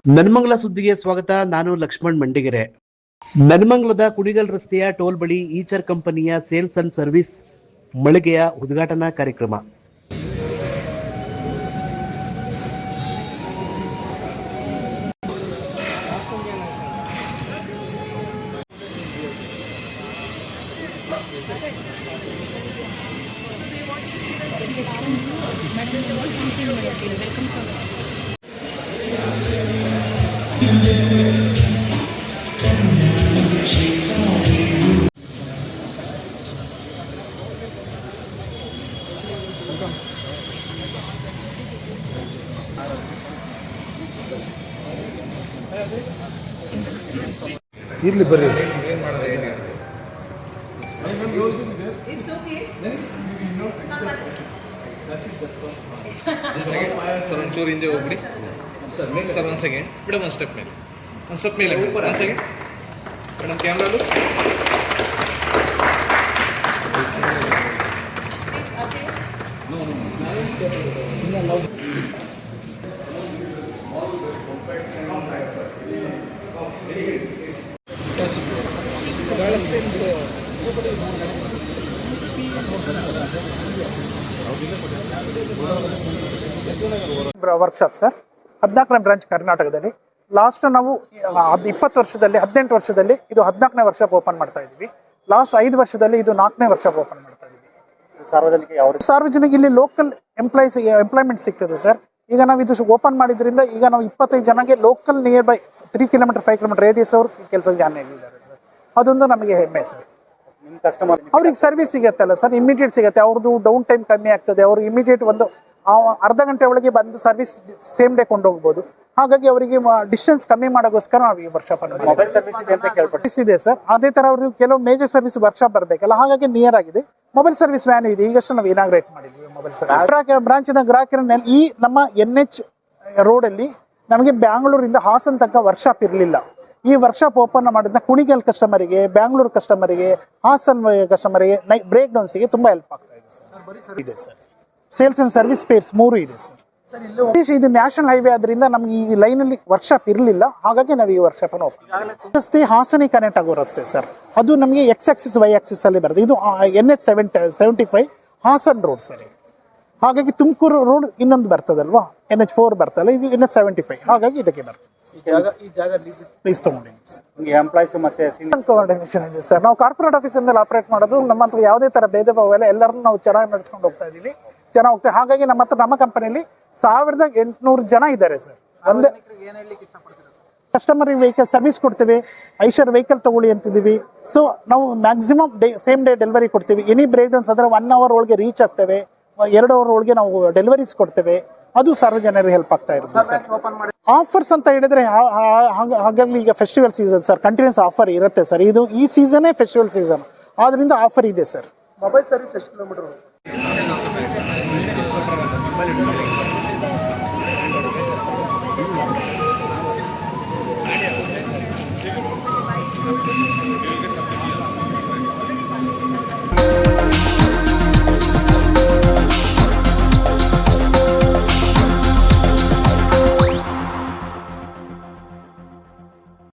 ನನ್ಮಂಗಲ ಸುದ್ದಿಗೆ ಸ್ವಾಗತ. ನಾನು ಲಕ್ಷ್ಮಣ್ ಮಂಡಿಗೆರೆ. ನನ್ಮಂಗಲದ ಕುಣಿಗಲ್ ರಸ್ತೆಯ ಟೋಲ್ ಬಳಿ ಈಚರ್ ಕಂಪನಿಯ ಸೇಲ್ಸ್ ಅಂಡ್ ಸರ್ವಿಸ್ ಮಳಿಗೆಯ ಉದ್ಘಾಟನಾ ಕಾರ್ಯಕ್ರಮ. ಇರ್ಲಿ ಬರ್ರಿ. ಸರ್ ಒಂಚೂರು ಹಿಂದೆ ಹೋಗ್ಬಿಡಿ ಸರ್. ಒಂದು ಸೆಕೆಂಡ್ ಮೇಡಮ್, ಒಂದು ಸ್ಟೆಪ್ ಮೇಲೆ ಒಂದು ಸೆಕೆಂಡ್ ಮೇಡಮ್. ಕ್ಯಾಮ್ರಾದು ವರ್ಕ್ಶಾಪ್ ಸರ್, 14ನೇ ಬ್ರಾಂಚ್ ಕರ್ನಾಟಕದಲ್ಲಿ. ಲಾಸ್ಟ್ ನಾವು 20 ವರ್ಷದಲ್ಲಿ 18 ವರ್ಷದಲ್ಲಿ ಇದು 14ನೇ ವರ್ಷಕ್ಕೆ ಓಪನ್ ಮಾಡ್ತಾ ಇದೀವಿ. ಲಾಸ್ಟ್ 5 ವರ್ಷದಲ್ಲಿ ಇದು 4ನೇ ವರ್ಷಕ್ಕೆ ಓಪನ್ ಮಾಡ್ತಾ ಇದೀವಿ. ಸಾರ್ವಜನಿಕ ಇಲ್ಲಿ ಲೋಕಲ್ ಎಂಪ್ಲಾಯ್ಮೆಂಟ್ ಸಿಗ್ತದೆ ಸರ್. ಈಗ ನಾವು ಇದು ಓಪನ್ ಮಾಡಿದ್ರಿಂದ ಈಗ ನಾವು 25 ಜನಕ್ಕೆ local near by 3 kilometre 5 kilometre radius ಅವರು ಕೆಲಸಕ್ಕೆ ಜಾಯ್ನ್ ಆಗಿದ್ದಾರೆ ಸರ್. ಅದೊಂದು ನಮಗೆ ಹೆಮ್ಮೆ ಸರ್. ಅವ್ರಿಗೆ ಸರ್ವಿಸ್ ಸಿಗತ್ತಲ್ಲ ಸರ್, ಇಮಿಡಿಯೇಟ್ ಸಿಗುತ್ತೆ. ಅವ್ರದ್ದು ಡೌನ್ ಟೈಮ್ ಕಮ್ಮಿ ಆಗ್ತದೆ. ಅವರು ಇಮಿಡಿಯೇಟ್ ಒಂದು ಅರ್ಧ ಗಂಟೆ ಒಳಗೆ ಬಂದು ಸರ್ವಿಸ್ ಸೇಮ್ ಡೇ ಕೊಂಡೋಗ್ಬೋದು. ಹಾಗಾಗಿ ಅವರಿಗೆ ಡಿಸ್ಟೆನ್ಸ್ ಕಮ್ಮಿ ಮಾಡೋಕ್ಕೋಸ್ಕರ ನಾವು ಈ ವರ್ಕ್ಶಾಪ್ ಇದೆ ಸರ್. ಅದೇ ತರ ಅವ್ರಿಗೆ ಕೆಲವು ಮೇಜರ್ ಸರ್ವಿಸ್ ವರ್ಕ್ಶಾಪ್ ಬರಬೇಕಲ್ಲ, ಹಾಗಾಗಿ ನಿಯರ್ ಆಗಿದೆ. ಮೊಬೈಲ್ ಸರ್ವಿಸ್ ವ್ಯಾನ್ ಇದೆ. ಈಗಷ್ಟು ನಾವು ಇನಾಗ್ರೇಟ್ ಮಾಡಿದ್ವಿ ಮೊಬೈಲ್ ಸರ್ವಿಸ್ ಬ್ರಾಂಚಿನ ಗ್ರಾಹಕರ. ಈ ನಮ್ಮ NH ರೋಡ್ ಅಲ್ಲಿ ನಮಗೆ ಬ್ಯಾಂಗ್ಳೂರಿಂದ ಹಾಸನ್ ತನಕ ವರ್ಕ್ಶಾಪ್ ಇರಲಿಲ್ಲ. ಈ ವರ್ಕ್ಶಾಪ್ ಓಪನ್ ಮಾಡಿದ ಕುಣಿಗಲ್ ಕಸ್ಟಮರಿಗೆ, ಬ್ಯಾಂಗ್ಳೂರ್ ಕಸ್ಟಮರಿಗೆ, ಹಾಸನ್ ಕಸ್ಟಮರಿಗೆ, ಬ್ರೇಕ್ ಡೌನ್ಸ್ಗೆ ತುಂಬಾ ಹೆಲ್ಪ್ ಆಗ್ತಾ ಇದೆ ಸರ್. ಇದೆ sir. Sales and service space 3 ಇದೆ ಸರ್. ಇದು ನ್ಯಾಷನಲ್ ಹೈವೇ ಆದ್ರಿಂದ ನಮ್ಗೆ ಈ ಲೈನ್ ಅಲ್ಲಿ ವರ್ಕ್ಶಾಪ್ ಇರಲಿಲ್ಲ. ಹಾಗಾಗಿ ನಾವು ಈ ವರ್ಕ್ಶಾಪ್ ಅನ್ನು ಓಪನ್. ರಸ್ತೆ ಹಾಸನಿ ಕನೆಕ್ಟ್ ಆಗೋ ರಸ್ತೆ ಸರ್. ಅದು ನಮಗೆ X ಆಕ್ಸಿಸ್ Y ಆಕ್ಸಿಸ್ ಅಲ್ಲಿ ಬರುತ್ತೆ. ಇದು NH 75 ಹಾಸನ್ ರೋಡ್ ಸರ್. ಹಾಗಾಗಿ ತುಮಕೂರು ರೋಡ್ ಇನ್ನೊಂದು ಬರ್ತದಲ್ವಾ, NH 4 ಬರ್ತಲ್ಲ, ಇದು NH 75. ಹಾಗಾಗಿ ಇದಕ್ಕೆ ಬರ್ತದೆ. ಪ್ಲೀಸ್ ತಗೊಂಡಿದ್ದೀವಿ. ಎಂಪ್ಲಾಯ್ಸ್ ಮತ್ತೆ ಕೋಆರ್ಡಿನೇಷನ್ ಇದೆ ಸರ್. ನಾವು ಕಾರ್ಪೊರೇಟ್ ಆಫೀಸ್ ಇಂದ ಆಪರೇಟ್ ಮಾಡೋದು. ನಮ್ಮ ಹತ್ರ ಯಾವುದೇ ತರ ಭೇದ ಭಾವ ಇಲ್ಲ. ಎಲ್ಲರನ್ನೂ ನಾವು ಚೆನ್ನಾಗಿ ನಡೆಸ್ಕೊಂಡು ಹೋಗ್ತಾ ಇದೀವಿ, ಚೆನ್ನಾಗಿ ಹೋಗ್ತೇವೆ. ಹಾಗಾಗಿ ನಮ್ಮ ಕಂಪನಿಯಲ್ಲಿ 1800 ಜನ ಇದ್ದಾರೆ ಸರ್. ಒಂದೇ ಕಸ್ಟಮರ್ ವೆಹಿಕಲ್ ಸರ್ವಿಸ್ ಕೊಡ್ತೇವೆ. ಐಶರ್ ವೆಹಿಕಲ್ ತಗೊಳ್ಳಿ ಅಂತಿದ್ದೀವಿ. ಸೊ ನಾವು ಮ್ಯಾಕ್ಸಿಮಮ್ ಸೇಮ್ ಡೇ ಡೆಲಿವರಿ ಕೊಡ್ತೀವಿ. ಎನಿ ಬ್ರೇಕ್ ಡೌನ್ಸ್ ಆದರೆ 1 ಅವರ್ ಒಳಗೆ ರೀಚ್ ಆಗ್ತೇವೆ. 2 ಅವರ್ ಒಳಗೆ ನಾವು ಡೆಲಿವರೀಸ್ ಕೊಡ್ತೇವೆ. ಅದು ಸಾರ್ವಜನಿಕರಿಗೆ ಹೆಲ್ಪ್ ಆಗ್ತಾ ಇರುತ್ತೆ ಸರ್. ಆಫರ್ಸ್ ಅಂತ ಹೇಳಿದ್ರೆ ಹಾಗಾಗಿ ಈಗ festival season sir, continues offer ಇರುತ್ತೆ ಸರ್. ಇದು ಈ ಸೀಸನೇ ಫೆಸ್ಟಿವಲ್ ಸೀಸನ್, ಆದ್ರಿಂದ ಆಫರ್ ಇದೆ ಸರ್. ಮೊಬೈಲ್ ಸರ್ವಿಸ್ ಎಷ್ಟು ಕಿಲೋಮೀಟರ್?